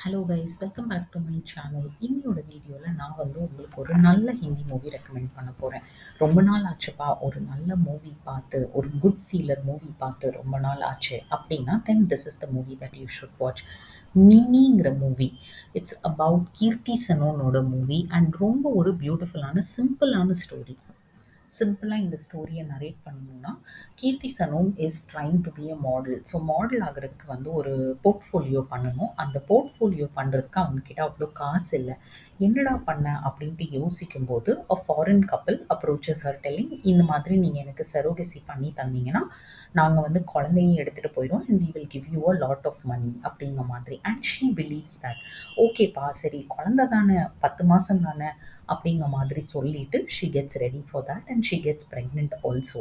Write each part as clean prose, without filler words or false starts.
Hello guys, welcome back to my channel. இன்னையோட வீடியோவில் நான் உங்களுக்கு ஒரு நல்ல ஹிந்தி மூவி ரெக்கமெண்ட் பண்ண போகிறேன். ரொம்ப நாள் ஆச்சுப்பா ஒரு நல்ல மூவி பார்த்து, ஒரு குட் ஃபீலர் மூவி பார்த்து ரொம்ப நாள் ஆச்சு அப்படின்னா then this is the movie that you should watch. மிமிங்கிற மூவி. இட்ஸ் அபவுட் கீர்த்தி சனோனோட மூவி அண்ட் ரொம்ப ஒரு பியூட்டிஃபுல்லான சிம்பிளான ஸ்டோரி. சிம்பிளாக இந்த ஸ்டோரியை நரேட் பண்ணணும்னா, Kriti Sanon is trying to be a model. So model ஆகிறதுக்கு ஒரு போர்ட்ஃபோலியோ பண்ணணும். அந்த போர்ட்ஃபோலியோ பண்ணுறதுக்கு அவங்கக்கிட்ட அவ்வளோ காசு இல்லை. என்னடா பண்ண அப்படின்ட்டு யோசிக்கும்போது அ ஃபாரின் கப்பல் அப்ரோச்சஸ் ஹர் டெல்லிங், இந்த மாதிரி நீங்கள் எனக்கு சரோகசி பண்ணி தந்தீங்கன்னா நாங்கள் குழந்தையும் எடுத்துகிட்டு போயிடுவோம் and we will give you a lot of money அப்படிங்கிற மாதிரி. அண்ட் ஷீ பிலீவ்ஸ் தட் ஓகேப்பா சரி குழந்தை தானே 10 மாதம் தானே அப்படிங்கிற மாதிரி சொல்லிட்டு she gets ready for that and she gets pregnant also.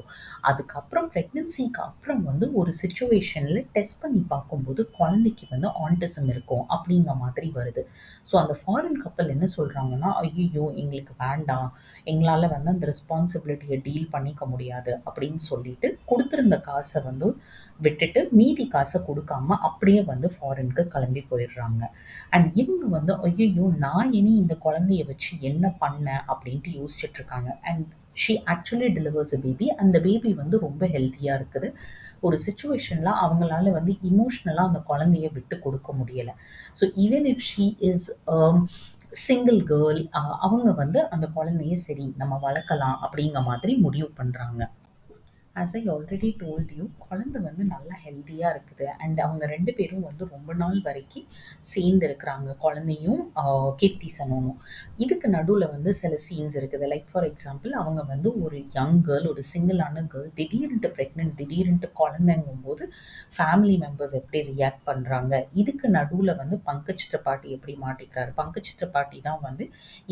அதுக்கப்புறம் ப்ரெக்னென்சிக்கு அப்புறம் ஒரு சுச்சுவேஷனில் டெஸ்ட் பண்ணி பார்க்கும்போது குழந்தைக்கு ஆன்டிசம் இருக்கும் அப்படிங்கிற மாதிரி வருது. ஸோ அந்த ஃபாரின் கப்பல் என்ன சொல்கிறாங்கன்னா, ஐயோ எங்களுக்கு வேண்டாம், எங்களால் அந்த ரெஸ்பான்சிபிலிட்டியை டீல் பண்ணிக்க முடியாது அப்படின்னு சொல்லிட்டு கொடுத்துருந்த காசை விட்டுட்டு மீதி காசை கொடுக்காம அப்படியே ஃபாரினுக்கு கிளம்பி போயிடுறாங்க. அண்ட் இவங்க ஐயோ நான் இனி இந்த குழந்தைய வச்சு என்ன பண்ண அப்படின்ட்டு யோசிச்சுட்டு இருக்காங்க. And she actually delivers a baby. அந்த பேபி ரொம்ப ஹெல்த்தியாக இருக்குது. ஒரு சுச்சுவேஷனில் அவங்களால இமோஷ்னலாக அந்த குழந்தைய விட்டு கொடுக்க முடியலை. So even if she is single girl, அவங்க அந்த குழந்தைய சரி நம்ம வளர்க்கலாம் அப்படிங்கிற மாதிரி முடிவு பண்ணுறாங்க. As I already told you, குழந்தை நல்லா ஹெல்த்தியாக இருக்குது அண்ட் அவங்க 2 பேரும் ரொம்ப நாள் வரைக்கும் சேர்ந்து இருக்கிறாங்க, குழந்தையும் கீர்த்தி சனோனும். இதுக்கு நடுவில் சில சீன்ஸ் இருக்குது. லைக் ஃபார் எக்ஸாம்பிள் அவங்க ஒரு யங் கேர்ள், ஒரு சிங்கிளான கேர்ள், திடீர்னுட்டு ப்ரெக்னென்ட், திடீர்னுட்டு குழந்தைங்கும் போது ஃபேமிலி மெம்பர்ஸ் எப்படி ரியாக்ட் பண்ணுறாங்க. இதுக்கு நடுவில் பங்கஜ் திரிபாட்டி எப்படி மாட்டிக்கிறாரு. பங்கஜ் திரிபாட்டி தான்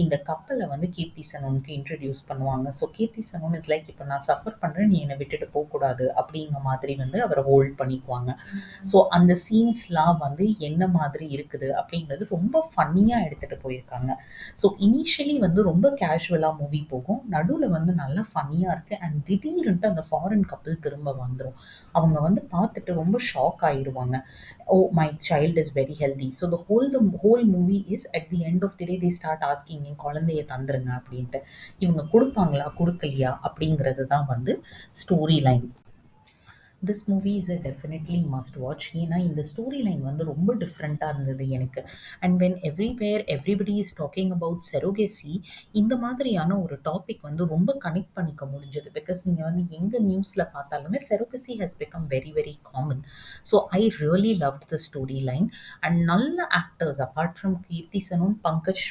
இந்த கப்பலை கீர்த்தி சனோனுக்கு இன்ட்ரடியூஸ் பண்ணுவாங்க. So Keerthi Sanon is like, இப்போ நான் சஃபர் பண்ணுறேன், நீ என்னை விட்டுட்டு போகக்கூடாது அப்படிங்கிற மாதிரி அவரை ஹோல்ட் பண்ணிக்குவாங்க. ஸோ அந்த சீன்ஸ்லாம் என்ன மாதிரி இருக்குது அப்படிங்கிறது ரொம்ப ஃபன்னியாக எடுத்துகிட்டு போயிருக்காங்க. ஸோ இனிஷியலி ரொம்ப கேஷுவலாக மூவி போகும், நடுவில் நல்லா ஃபன்னியாக இருக்குது அண்ட் திடீர்னுட்டு அந்த ஃபாரின் கப்பல் திரும்ப வந்துடும். அவங்க பார்த்துட்டு ரொம்ப ஷாக் ஆயிடுவாங்க. Oh my child is very healthy. So the whole movie is at the end of the day they start asking, நீ குழந்தைய தந்துருங்க அப்படின்ட்டு. இவங்க கொடுப்பாங்களா கொடுக்கலையா அப்படிங்கிறது தான் story line. This movie is a definitely must watch. ஏன்னா இந்த ஸ்டோரி லைன் ரொம்ப டிஃப்ரெண்ட்டாக இருந்தது எனக்கு. And when everywhere everybody is talking about surrogacy, இந்த மாதிரியான ஒரு டாபிக் ரொம்ப கனெக்ட் பண்ணிக்க முடிஞ்சது. பிகாஸ் நீங்கள் எங்கே நியூஸில் பார்த்தாலுமே surrogacy has become very very common. So I really love the story line. And நல்ல actors apart from Kriti Sanon, Pankaj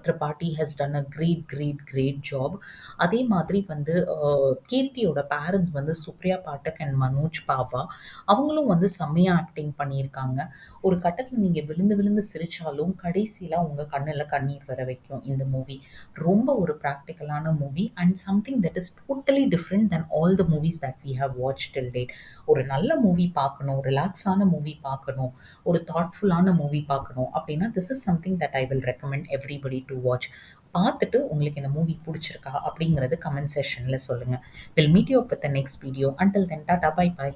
Tripathi has done a great job. அதே மாதிரி கீர்த்தியோட பேரண்ட்ஸ் சுப்ரியா பாட்டக் அண்ட் மனோஜ் பாவா, அவங்களும் செம்மையாக ஆக்டிங் பண்ணியிருக்காங்க. ஒரு கட்டத்தில் நீங்கள் விழுந்து விழுந்து சிரிச்சாலும் கடைசியில் உங்கள் கண்ணில் கண்ணீர் வர வைக்கும் இந்த மூவி. ரொம்ப ஒரு ப்ராக்டிக்கலான movie and something that is totally different then all the movies that we have watch till date. ஒரு நல்ல மூவி பார்க்கணும், ரிலாக்ஸான மூவி பார்க்கணும், ஒரு தாட்ஃபுல்லான மூவி பார்க்கணும் அப்படின்னா this is something that I will recommend everybody to watch. பார்த்துட்டு உங்களுக்கு இந்த மூவி பிடிச்சிருக்கா அப்படிங்கிறது கமெண்ட் செஷனில் சொல்லுங்கள். We'll meet you up with the next video. Until then, tata, bye bye.